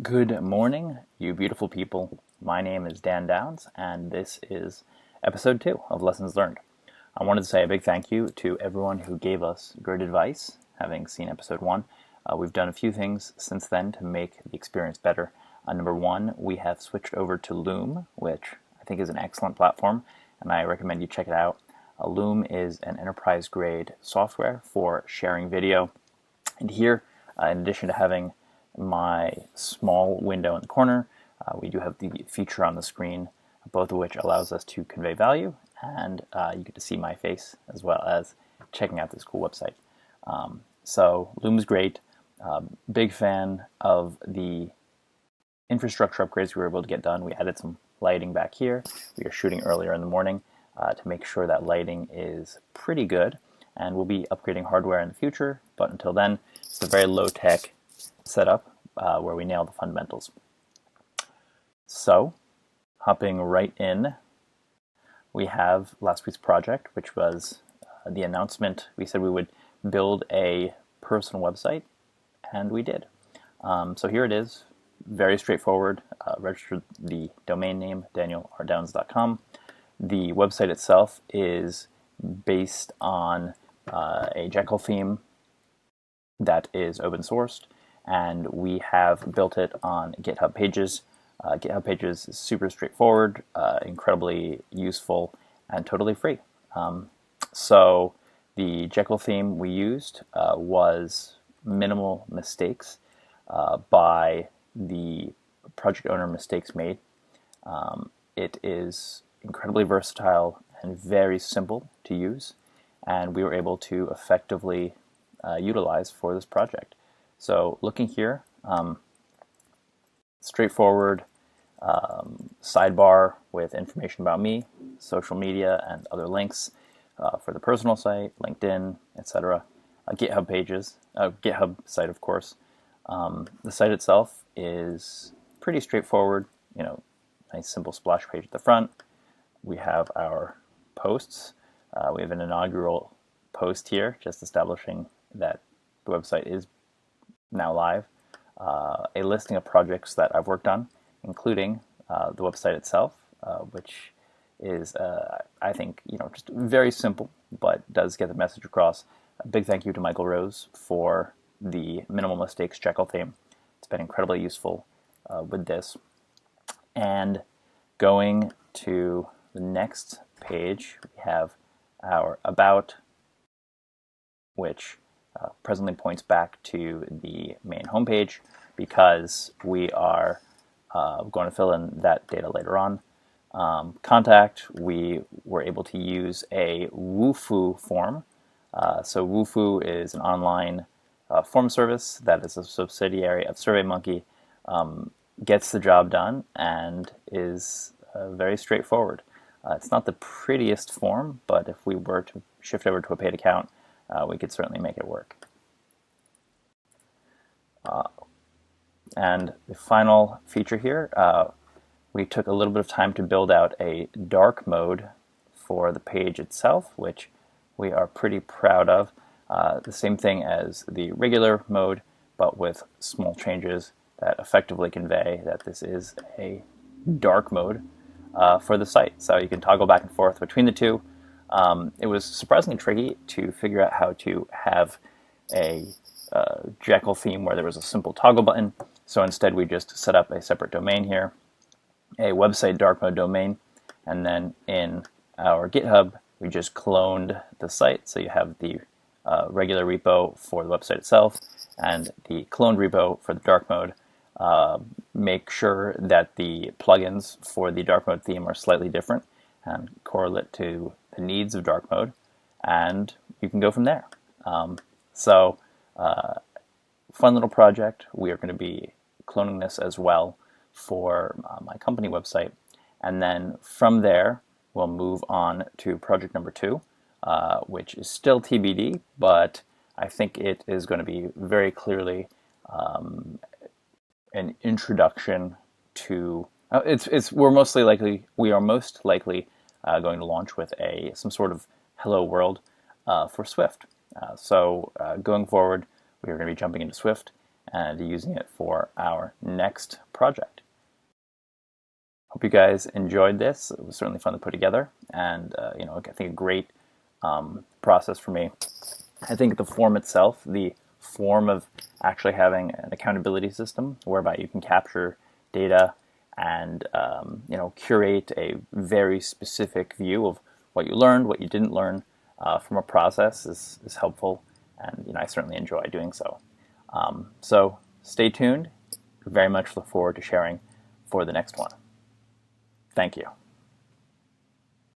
Good morning, you beautiful people. My name is Dan Downs, and this is episode 2 of Lessons Learned. I wanted to say a big thank you to everyone who gave us great advice, having seen episode 1. We've done a few things since then to make the experience better. Number 1, we have switched over to Loom, which I think is an excellent platform, and I recommend you check it out. Loom is an enterprise-grade software for sharing video. And here, in addition to having my small window in the corner, we do have the feature on the screen, both of which allows us to convey value, and you get to see my face as well as checking out this cool website. So Loom is great. Big fan of the infrastructure upgrades we were able to get done. We added some lighting back here. We are shooting earlier in the morning to make sure that lighting is pretty good, and we'll be upgrading hardware in the future, but until then, it's a very low-tech setup where we nail the fundamentals. So, hopping right in, we have last week's project, which was the announcement. We said we would build a personal website, and we did. So here it is, very straightforward. Registered the domain name, danielrdowns.com. The website itself is based on a Jekyll theme that is open sourced, and we have built it on GitHub Pages. GitHub Pages is super straightforward, incredibly useful, and totally free. So the Jekyll theme we used was minimal mistakes by the project owner mistakes made. It is incredibly versatile and very simple to use, and we were able to effectively utilize for this project. So looking here, straightforward sidebar with information about me, social media, and other links for the personal site, LinkedIn, etc. GitHub Pages, GitHub site, of course. The site itself is pretty straightforward. Nice simple splash page at the front. We have our posts. We have an inaugural post here, just establishing that the website is now live. A listing of projects that I've worked on, including the website itself, which is, I think, just very simple, but does get the message across. A big thank you to Michael Rose for the minimal mistakes Jekyll theme. It's been incredibly useful with this. And going to the next page, we have our About, which presently points back to the main homepage because we are going to fill in that data later on. Contact, we were able to use a Wufoo form. So Wufoo is an online form service that is a subsidiary of SurveyMonkey, gets the job done, and is very straightforward. It's not the prettiest form, but if we were to shift over to a paid account, we could certainly make it work. And the final feature here, we took a little bit of time to build out a dark mode for the page itself, which we are pretty proud of. The same thing as the regular mode, but with small changes that effectively convey that this is a dark mode for the site. So you can toggle back and forth between the two. It was surprisingly tricky to figure out how to have a Jekyll theme where there was a simple toggle button. So instead we just set up a separate domain here, a website dark mode domain, and then in our GitHub we just cloned the site. So you have the regular repo for the website itself and the cloned repo for the dark mode. Make sure that the plugins for the dark mode theme are slightly different and correlate to the needs of dark mode, and you can go from there. Fun little project. We are going to be cloning this as well for my company website, and then from there we'll move on to project number 2, which is still TBD, but I think it is going to be very clearly an introduction to. We are most likely going to launch with some sort of hello world for Swift. So going forward, we are going to be jumping into Swift, and using it for our next project. Hope you guys enjoyed this. It was certainly fun to put together, and I think a great process for me. I think the form itself, the form of actually having an accountability system whereby you can capture data and curate a very specific view of what you learned, what you didn't learn from a process is helpful, and I certainly enjoy doing so. So stay tuned. Very much look forward to sharing for the next one. Thank you.